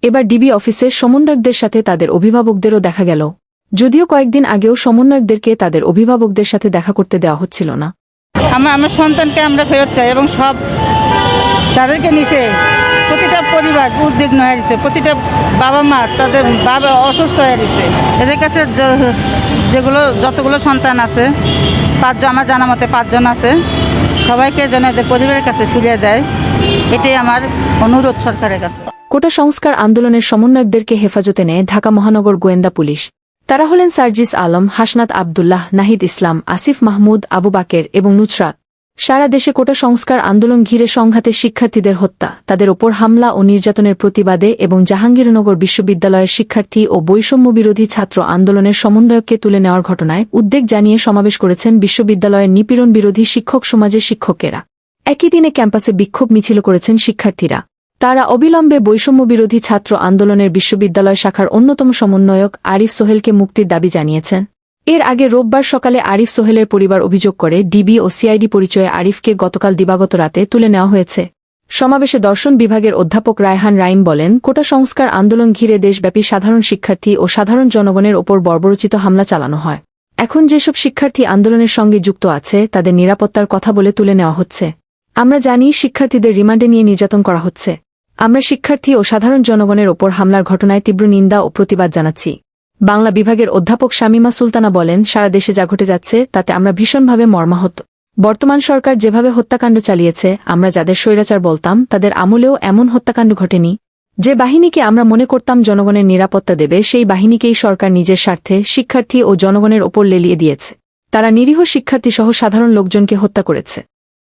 এবার ডিবি অফিসে সমন্বয়কদের সাথে তাদের অভিভাবকদেরও দেখা গেল, যদিও কয়েকদিন আগেও সমন্বয়কদেরকে তাদের অভিভাবকদের সাথে দেখা করতে দেওয়া হচ্ছিল না। আমার সন্তানকে আমরা ফেরত চাই এবং সব যাদেরকে নিছে প্রতিটা পরিবার উদ্বিগ্ন হয়ে গেছে, প্রতিটা বাবা মা তাদের বাবা অসুস্থ হয়ে গেছে। এদের কাছে যতগুলো সন্তান আছে, আমার জানা মতে 5 জন আছে, সবাইকে যেন এদের পরিবারের কাছে ফিরিয়ে দেয়, এটাই আমার অনুরোধ সরকারের কাছে। কোটা সংস্কার আন্দোলনের সমন্বয়কদেরকে হেফাজতে নেয় ঢাকা মহানগর গোয়েন্দা পুলিশ। তারা হলেন সার্জিস আলম, হাসনাত আবদুল্লাহ, নাহিদ ইসলাম, আসিফ মাহমুদ, আবু বাকের এবং নুসরাত। সারা দেশে কোটা সংস্কার আন্দোলন ঘিরে সংঘাতে শিক্ষার্থীদের হত্যা, তাদের ওপর হামলা ও নির্যাতনের প্রতিবাদে এবং জাহাঙ্গীরনগর বিশ্ববিদ্যালয়ের শিক্ষার্থী ও বৈষম্যবিরোধী ছাত্র আন্দোলনের সমন্বয়ককে তুলে নেওয়ার ঘটনায় উদ্বেগ জানিয়ে সমাবেশ করেছেন বিশ্ববিদ্যালয়ের নিপীড়ন বিরোধী শিক্ষক সমাজের শিক্ষকেরা। একই দিনে ক্যাম্পাসে বিক্ষোভ মিছিল করেছেন শিক্ষার্থীরা। তারা অবিলম্বে বৈষম্যবিরোধী ছাত্র আন্দোলনের বিশ্ববিদ্যালয় শাখার অন্যতম সমন্বয়ক আরিফ সোহেলকে মুক্তির দাবি জানিয়েছেন। এর আগে রোববার সকালে আরিফ সোহেলের পরিবার অভিযোগ করে ডিবি ও সিআইডি পরিচয়ে আরিফকে গতকাল দিবাগত রাতে তুলে নেওয়া হয়েছে। সমাবেশে দর্শন বিভাগের অধ্যাপক রায়হান রাইম বলেন, কোটা সংস্কার আন্দোলন ঘিরে দেশব্যাপী সাধারণ শিক্ষার্থী ও সাধারণ জনগণের ওপর বর্বরোচিত হামলা চালানো হয়। এখন যেসব শিক্ষার্থী আন্দোলনের সঙ্গে যুক্ত আছে তাদের নিরাপত্তার কথা বলে তুলে নেওয়া হচ্ছে। আমরা জানি শিক্ষার্থীদের রিমান্ডে নিয়ে নির্যাতন করা হচ্ছে। আমরা শিক্ষার্থী ও সাধারণ জনগণের ওপর হামলার ঘটনায় তীব্র নিন্দা ও প্রতিবাদ জানাচ্ছি। বাংলা বিভাগের অধ্যাপক শামীমা সুলতানা বলেন, সারা দেশে যা ঘটে যাচ্ছে তাতে আমরা ভীষণভাবে মর্মাহত। বর্তমান সরকার যেভাবে হত্যাকাণ্ড চালিয়েছে, আমরা যাদের স্বৈরাচার বলতাম তাদের আমলেও এমন হত্যাকাণ্ড ঘটেনি। যে বাহিনীকে আমরা মনে করতাম জনগণের নিরাপত্তা দেবে, সেই বাহিনীকেই সরকার নিজের স্বার্থে শিক্ষার্থী ও জনগণের ওপর লেলিয়ে দিয়েছে। তারা নিরীহ শিক্ষার্থীসহ সাধারণ লোকজনকে হত্যা করেছে।